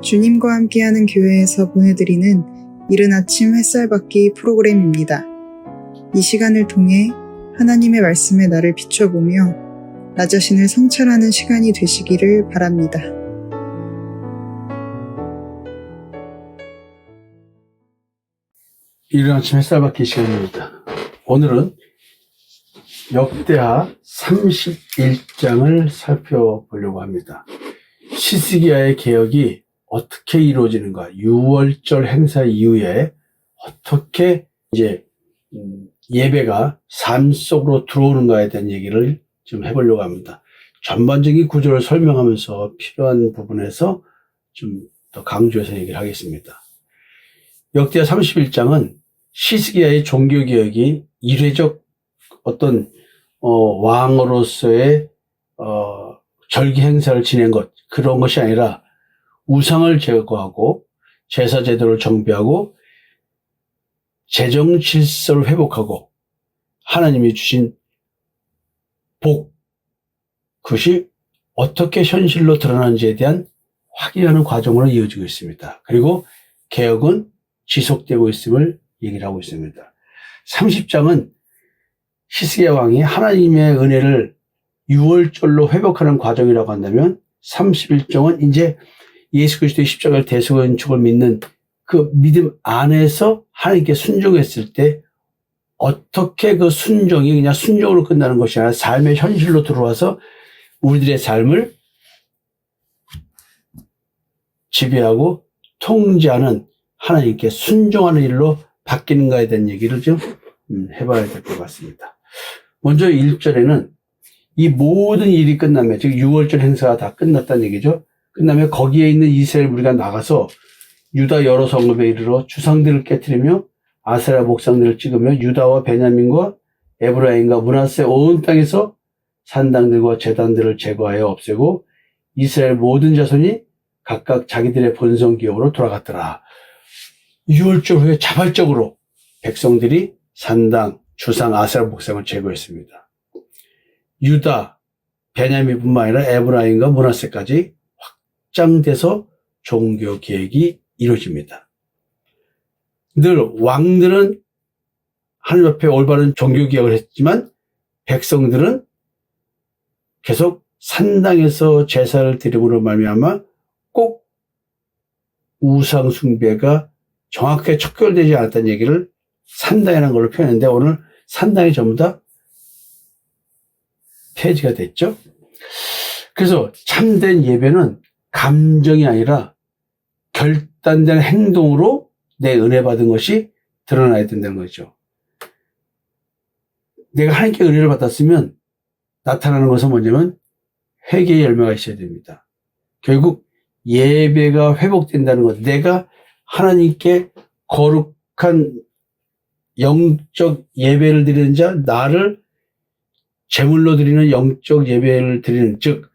주님과 함께하는 교회에서 보내드리는 이른 아침 햇살받기 프로그램입니다. 이 시간을 통해 하나님의 말씀에 나를 비춰보며 나 자신을 성찰하는 시간이 되시기를 바랍니다. 이른 아침 햇살받기 시간입니다. 오늘은 역대하 31장을 살펴보려고 합니다. 시스기야의 개혁이 어떻게 이루어지는가, 6월절 행사 이후에 어떻게 이제 예배가 삶 속으로 들어오는가에 대한 얘기를 좀 해보려고 합니다. 전반적인 구조를 설명하면서 필요한 부분에서 좀 더 강조해서 얘기를 하겠습니다. 역대하 31장은 시스기야의 종교개혁이 이례적 어떤 왕으로서의 절기 행사를 지낸 것, 그런 것이 아니라 우상을 제거하고 제사 제도를 정비하고 재정 질서를 회복하고 하나님이 주신 복, 그것이 어떻게 현실로 드러나는지에 대한 확인하는 과정으로 이어지고 있습니다. 그리고 개혁은 지속되고 있음을 얘기를 하고 있습니다. 30장은 시스기야 왕이 하나님의 은혜를 6월절로 회복하는 과정이라고 한다면, 31장은 이제 예수 그리스도의 십자가를 대속연축을 믿는 그 믿음 안에서 하나님께 순종했을 때 어떻게 그 순종이 그냥 순종으로 끝나는 것이 아니라 삶의 현실로 들어와서 우리들의 삶을 지배하고 통제하는, 하나님께 순종하는 일로 바뀌는가에 대한 얘기를 좀 해봐야 될 것 같습니다. 먼저 1절에는 이 모든 일이 끝나면, 즉 6월절 행사가 다 끝났다는 얘기죠. 끝나면 거기에 있는 이스라엘 무리가 나가서 유다 여러 성읍에 이르러 주상들을 깨트리며 아세라 목상들을 찍으며 유다와 베냐민과 에브라임과 므낫세 온 땅에서 산당들과 제단들을 제거하여 없애고 이스라엘 모든 자손이 각각 자기들의 본성 기업으로 돌아갔더라. 6월절 후에 자발적으로 백성들이 산당, 주상, 아세라 목상을 제거했습니다. 유다, 베냐민뿐만 아니라 에브라임과 므낫세까지 확장돼서 종교 개혁이 이루어집니다. 늘 왕들은 하나님 앞에 올바른 종교 개혁을 했지만 백성들은 계속 산당에서 제사를 드림으로 말미암아 꼭 우상 숭배가 정확하게 척결되지 않았다는 얘기를 산당이라는 걸로 표현했는데, 오늘 산당이 전부 다 폐지가 됐죠. 그래서 참된 예배는 감정이 아니라 결단된 행동으로 내 은혜 받은 것이 드러나야 된다는 거죠. 내가 하나님께 은혜를 받았으면 나타나는 것은 뭐냐면 회개의 열매가 있어야 됩니다. 결국 예배가 회복된다는 것, 내가 하나님께 거룩한 영적 예배를 드리는 자, 나를 제물로 드리는 영적 예배를 드리는, 즉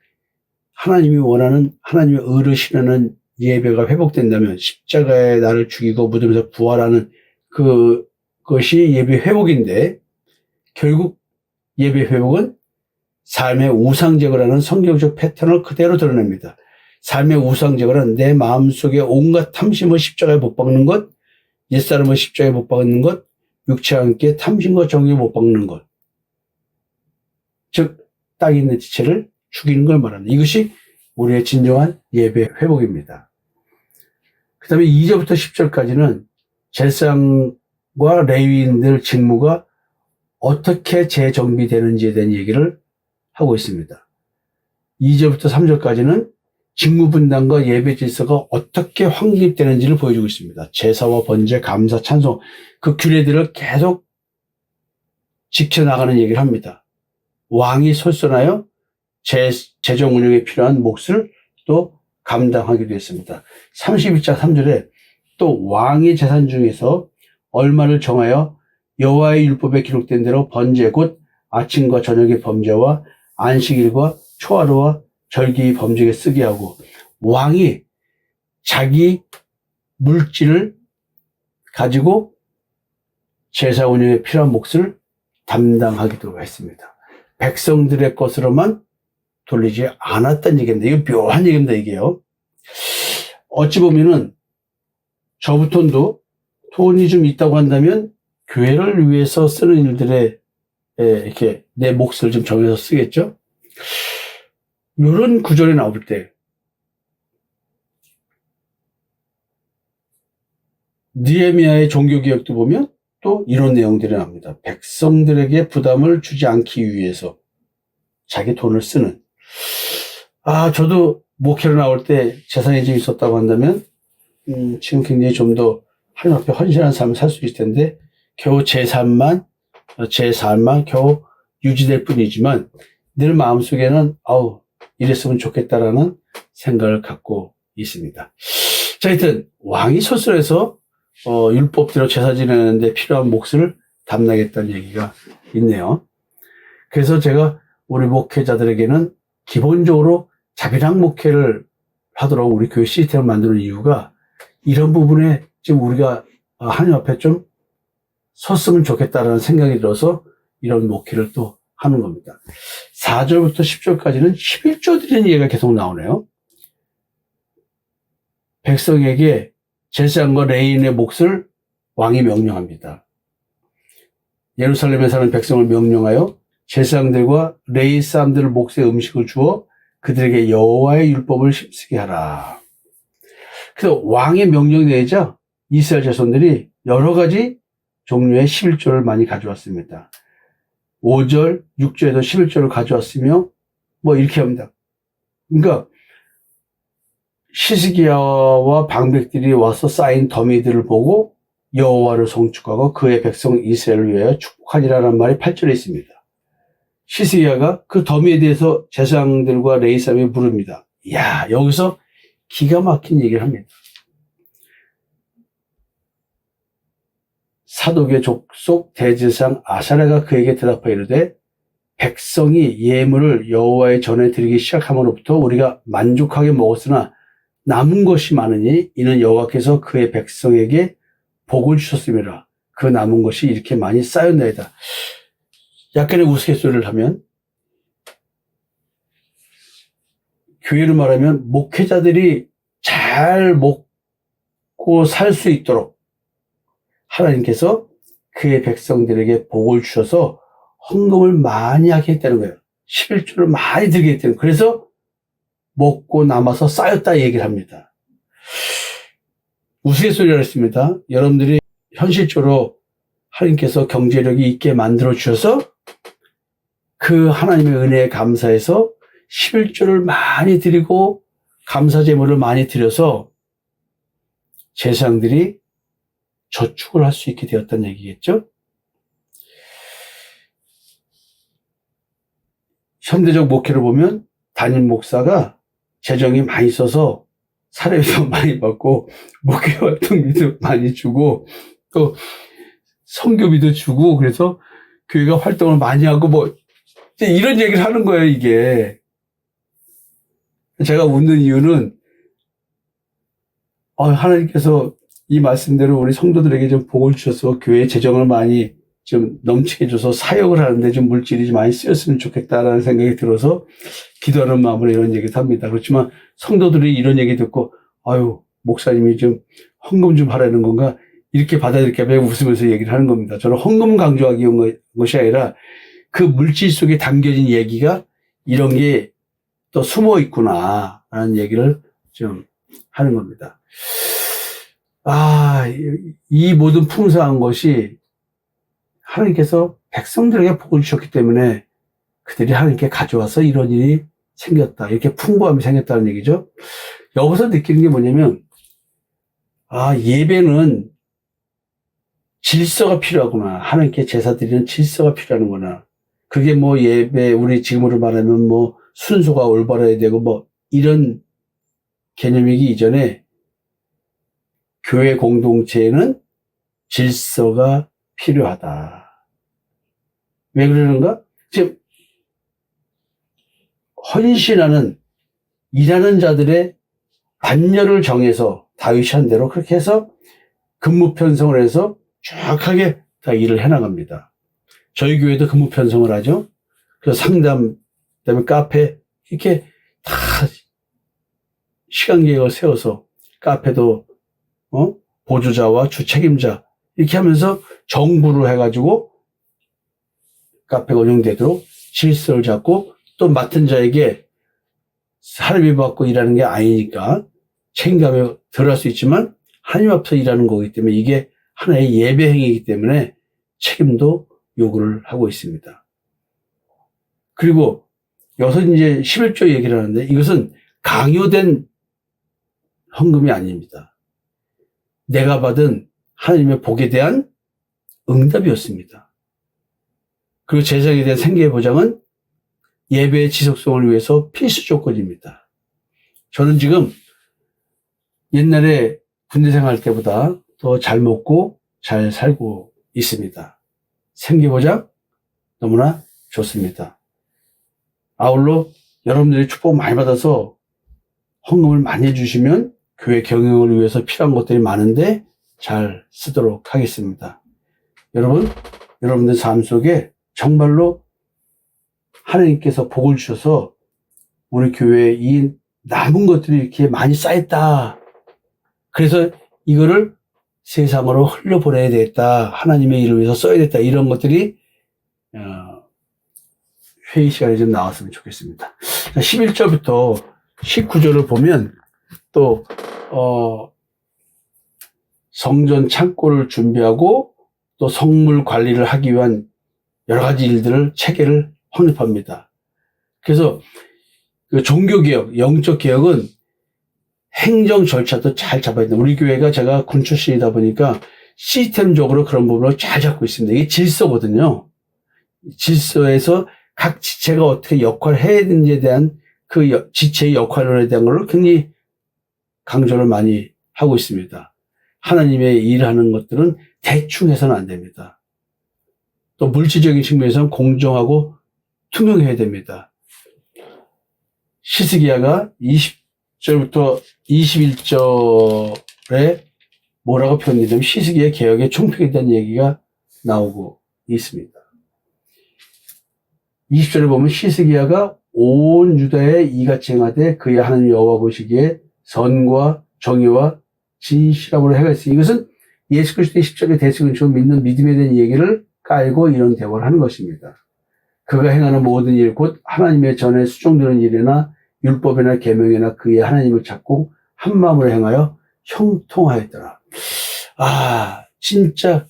하나님이 원하는, 하나님의 의를 실현하는 예배가 회복된다면, 십자가에 나를 죽이고 무덤에서 부활하는 그것이 예배 회복인데, 결국 예배 회복은 삶의 우상 제거라는 성경적 패턴을 그대로 드러냅니다. 삶의 우상 제거는 내 마음속에 온갖 탐심을 십자가에 못 박는 것, 옛사람을 십자가에 못 박는 것, 육체와 함께 탐심과 정욕에 못 박는 것, 즉 땅에 있는 지체를 죽이는 걸 말합니다. 이것이 우리의 진정한 예배 회복입니다. 그 다음에 2절부터 10절까지는 제사장과 레위인들 직무가 어떻게 재정비되는지에 대한 얘기를 하고 있습니다. 2절부터 3절까지는 직무분담과 예배 질서가 어떻게 확립되는지를 보여주고 있습니다. 제사와 번제, 감사, 찬송, 그 규례들을 계속 지켜나가는 얘기를 합니다. 왕이 솔선하여 재정 운영에 필요한 몫을 또 감당하기도 했습니다. 31장 3절에 또 왕의 재산 중에서 얼마를 정하여 여호와의 율법에 기록된 대로 번제 곧 아침과 저녁의 범죄와 안식일과 초하루와 절기 범죄에 쓰게 하고, 왕이 자기 물질을 가지고 제사 운영에 필요한 몫을 담당하기도 했습니다. 백성들의 것으로만 돌리지 않았다는 얘기입니다. 이거 묘한 얘기입니다, 이게요. 어찌 보면은 저부톤도 돈이 좀 있다고 한다면 교회를 위해서 쓰는 일들에 이렇게 내 몫을 좀 정해서 쓰겠죠. 이런 구절이 나올 때 느헤미야의 종교개혁도 보면 또 이런 내용들이 나옵니다. 백성들에게 부담을 주지 않기 위해서 자기 돈을 쓰는. 저도 목회로 나올 때 재산이 좀 있었다고 한다면 지금 굉장히 좀 더 하나님 앞에 헌신한 삶을 살 수 있을 텐데 겨우 제 삶만 겨우 유지될 뿐이지만 늘 마음속에는 이랬으면 좋겠다라는 생각을 갖고 있습니다. 자, 하여튼 왕이 소설에서 율법대로 제사 지내는데 필요한 몫을 담당했다는 얘기가 있네요. 그래서 제가 우리 목회자들에게는 기본적으로 자비랑 목회를 하도록 우리 교회 시스템을 만드는 이유가 이런 부분에 지금 우리가 하나님 앞에 좀 섰으면 좋겠다라는 생각이 들어서 이런 목회를 또 하는 겁니다. 4절부터 10절까지는 11조 드리는 얘기가 계속 나오네요. 백성에게 제사장과 레위인의 몫을 왕이 명령합니다. 예루살렘에 사는 백성을 명령하여 제사장들과 레위 사람들 몫의 음식을 주어 그들에게 여호와의 율법을 힘쓰게 하라. 그래서 왕의 명령이 내자 이스라엘 자손들이 여러 가지 종류의 11조를 많이 가져왔습니다. 5절, 6절에도 11조를 가져왔으며 이렇게 합니다. 그러니까 시스기야와 방백들이 와서 쌓인 더미들을 보고 여호와를 송축하고 그의 백성 이스라엘을 위하여 축복하리라는 말이 8절에 있습니다. 시스기야가 그 더미에 대해서 제사장들과 레위 사람이 부릅니다. 이야, 여기서 기가 막힌 얘기를 합니다. 사독의 족속 대제사장 아사랴가 그에게 대답하여 이르되 백성이 예물을 여호와의 전에 드리기 시작함으로부터 우리가 만족하게 먹었으나 남은 것이 많으니 이는 여호와께서 그의 백성에게 복을 주셨음이라. 그 남은 것이 이렇게 많이 쌓였나이다. 약간의 우스갯소리를 하면 교회로 말하면 목회자들이 잘 먹고 살 수 있도록 하나님께서 그의 백성들에게 복을 주셔서 헌금을 많이 하게 했다는 거예요. 11조를 많이 들게 했다는 거예요. 그래서 먹고 남아서 쌓였다 얘기를 합니다. 우스갯소리를 했습니다. 여러분들이 현실적으로 하나님께서 경제력이 있게 만들어 주셔서 그 하나님의 은혜에 감사해서 11조를 많이 드리고 감사 제물을 많이 드려서 제사장들이 저축을 할 수 있게 되었다는 얘기겠죠? 현대적 목회를 보면 담임 목사가 재정이 많이 있어서 사례비도 많이 받고 목회 활동비도 많이 주고 또 선교비도 주고 그래서 교회가 활동을 많이 하고 이런 얘기를 하는 거예요, 이게. 제가 웃는 이유는 하나님께서 이 말씀대로 우리 성도들에게 좀 복을 주셔서 교회에 재정을 많이 좀 넘치게 줘서 사역을 하는데 좀 물질이 좀 많이 쓰였으면 좋겠다라는 생각이 들어서 기도하는 마음으로 이런 얘기도 합니다. 그렇지만 성도들이 이런 얘기 듣고 목사님이 좀 헌금 좀 하라는 건가 이렇게 받아들일까 봐 웃으면서 얘기를 하는 겁니다. 저는 헌금 강조하기 위한 것이 아니라 그 물질 속에 담겨진 얘기가 이런 게 또 숨어 있구나라는 얘기를 좀 하는 겁니다. 이 모든 풍성한 것이 하나님께서 백성들에게 복을 주셨기 때문에 그들이 하나님께 가져와서 이런 일이 생겼다. 이렇게 풍부함이 생겼다는 얘기죠. 여기서 느끼는 게 뭐냐면, 예배는 질서가 필요하구나. 하나님께 제사 드리는 질서가 필요하는구나. 그게 예배, 우리 지금으로 말하면 순서가 올바라야 되고 이런 개념이기 이전에 교회 공동체에는 질서가 필요하다. 왜 그러는가? 지금 헌신하는 일하는 자들의 반열을 정해서 다윗이 한 대로 그렇게 해서 근무 편성을 해서 정확하게 다 일을 해나갑니다. 저희 교회도 근무 편성을 하죠. 그래서 상담, 그다음에 카페 이렇게 다 시간 계획을 세워서 카페도 보조자와 주책임자 이렇게 하면서 정부를 해가지고 카페가 운영되도록 질서를 잡고 또 맡은 자에게 사람이 받고 일하는 게 아니니까 책임감에 덜할 수 있지만 하나님 앞에서 일하는 거기 때문에 이게 하나의 예배 행위이기 때문에 책임도 요구를 하고 있습니다. 그리고 여기서 이제 11조 얘기를 하는데 이것은 강요된 헌금이 아닙니다. 내가 받은 하나님의 복에 대한 응답이었습니다. 그리고 제사장에 대한 생계의 보장은 예배의 지속성을 위해서 필수 조건입니다. 저는 지금 옛날에 군대 생활할 때보다 더 잘 먹고 잘 살고 있습니다. 생계보장 너무나 좋습니다. 아울러 여러분들이 축복 많이 받아서 헌금을 많이 해주시면 교회 경영을 위해서 필요한 것들이 많은데 잘 쓰도록 하겠습니다. 여러분들 삶 속에 정말로 하나님께서 복을 주셔서 우리 교회에 이 남은 것들이 이렇게 많이 쌓였다. 그래서 이거를 세상으로 흘려보내야 되겠다. 하나님의 일을 위해서 써야 되겠다. 이런 것들이 회의 시간에 좀 나왔으면 좋겠습니다. 11절부터 19절을 보면 또 성전 창고를 준비하고 또 성물 관리를 하기 위한 여러 가지 일들을 체계를 확립합니다. 그래서 그 종교개혁, 영적개혁은 행정 절차도 잘 잡아야 된다. 우리 교회가 제가 군 출신이다 보니까 시스템적으로 그런 부분을 잘 잡고 있습니다. 이게 질서거든요. 질서에서 각 지체가 어떻게 역할을 해야 되는지에 대한 그 지체의 역할에 대한 걸 굉장히 강조를 많이 하고 있습니다. 하나님의 일하는 것들은 대충 해서는 안 됩니다. 또 물질적인 측면에서는 공정하고 투명해야 됩니다. 시스기야가 20절부터 21절에 뭐라고 표현되냐면 시스기야 개혁의 총평에 대한 얘기가 나오고 있습니다. 20절에 보면 시스기야가 온 유다에 이같이 행하되 그의 하나님 여호와 보시기에 선과 정의와 진실함으로 행하였으니 이것은 예수 그리스도의 십자가의 대승을 믿는 믿음에 대한 얘기를 깔고 이런 대화를 하는 것입니다. 그가 행하는 모든 일, 곧 하나님의 전에 수종되는 일이나 율법이나 계명이나 그의 하나님을 찾고 한 마음으로 행하여 형통하였더라. 아, 진짜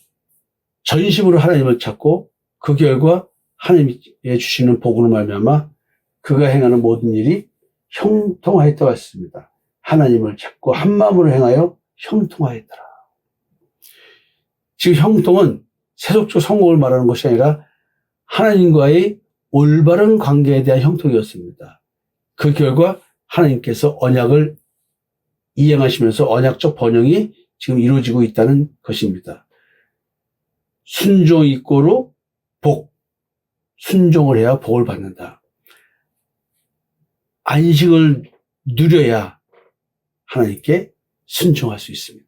전심으로 하나님을 찾고 그 결과 하나님이 주시는 복으로 말미암아 그가 행하는 모든 일이 형통하였다고 했습니다. 하나님을 찾고 한 마음으로 행하여 형통하였더라. 지금 형통은 세속적 성공을 말하는 것이 아니라 하나님과의 올바른 관계에 대한 형통이었습니다. 그 결과 하나님께서 언약을 이행하시면서 언약적 번영이 지금 이루어지고 있다는 것입니다. 순종 이꼬로 복, 순종을 해야 복을 받는다. 안식을 누려야 하나님께 순종할 수 있습니다.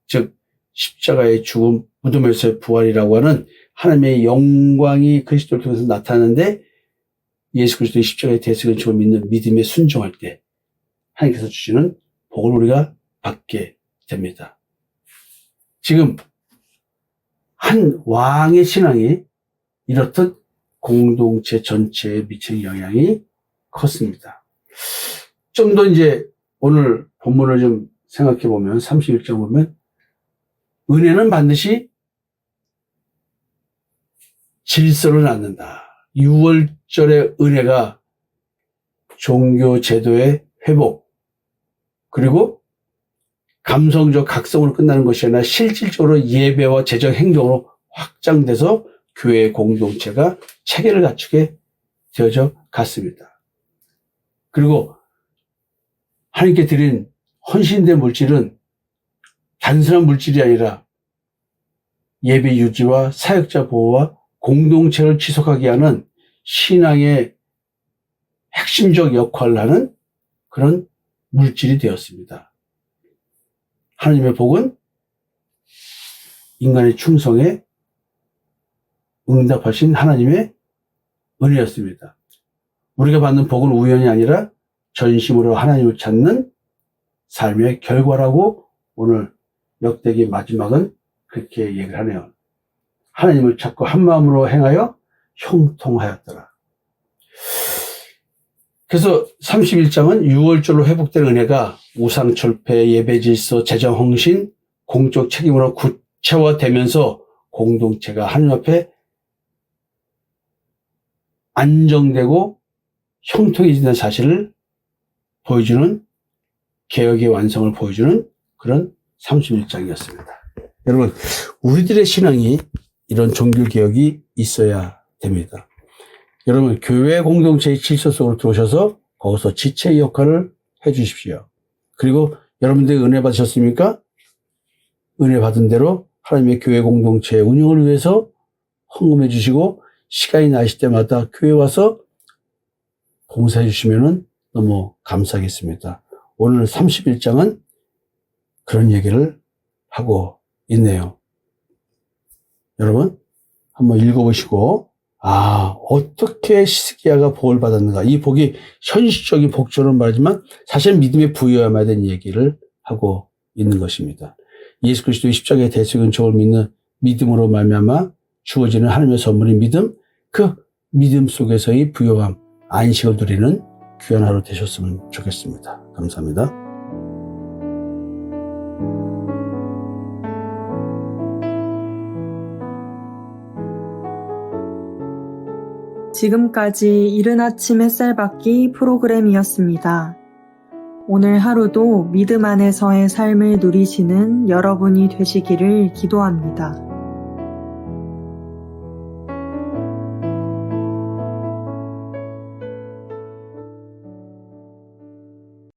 즉 십자가의 죽음, 무덤에서의 부활이라고 하는 하나님의 영광이 그리스도를 통해서 나타나는데 예수 그리스도의 십자가의 대승을 지고 믿는 믿음에 순종할 때 하나님께서 주시는 복을 우리가 받게 됩니다. 지금 한 왕의 신앙이 이렇듯 공동체 전체에 미치는 영향이 컸습니다. 좀 더 이제 오늘 본문을 좀 생각해 보면 31장 보면 은혜는 반드시 질서를 낳는다. 6월절의 은혜가 종교 제도의 회복 그리고 감성적 각성으로 끝나는 것이 아니라 실질적으로 예배와 재정 행정으로 확장돼서 교회 공동체가 체계를 갖추게 되어져 갔습니다. 그리고 하나님께 드린 헌신된 물질은 단순한 물질이 아니라 예배 유지와 사역자 보호와 공동체를 지속하게 하는 신앙의 핵심적 역할을 하는 그런 물질이 되었습니다. 하나님의 복은 인간의 충성에 응답하신 하나님의 은혜였습니다. 우리가 받는 복은 우연이 아니라 전심으로 하나님을 찾는 삶의 결과라고 오늘 역대기 마지막은 그렇게 얘기를 하네요. 하나님을 찾고 한 마음으로 행하여 형통하였더라. 그래서 31장은 6월절로 회복된 은혜가 우상철폐, 예배질서, 재정헌신, 공적 책임으로 구체화되면서 공동체가 하나님 앞에 안정되고 형통해지는 사실을 보여주는, 개혁의 완성을 보여주는 그런 31장이었습니다. 여러분, 우리들의 신앙이 이런 종교개혁이 있어야 됩니다. 여러분, 교회 공동체의 질서 속으로 들어오셔서 거기서 지체의 역할을 해 주십시오. 그리고 여러분들이 은혜 받으셨습니까? 은혜 받은 대로 하나님의 교회 공동체의 운영을 위해서 헌금해 주시고 시간이 나실 때마다 교회 와서 봉사해 주시면 너무 감사하겠습니다. 오늘 31장은 그런 얘기를 하고 있네요. 여러분, 한번 읽어보시고, 어떻게 시스기야가 복을 받았는가. 이 복이 현실적인 복처럼 말하지만 사실 믿음의 부여야만 되는 얘기를 하고 있는 것입니다. 예수 그리스도의 십자가의 대속의 은총을 믿는 믿음으로 말미암아 주어지는 하나님의 선물인 믿음, 그 믿음 속에서의 부요함, 안식을 누리는 귀한 하루 되셨으면 좋겠습니다. 감사합니다. 지금까지 이른 아침 햇살 받기 프로그램이었습니다. 오늘 하루도 믿음 안에서의 삶을 누리시는 여러분이 되시기를 기도합니다.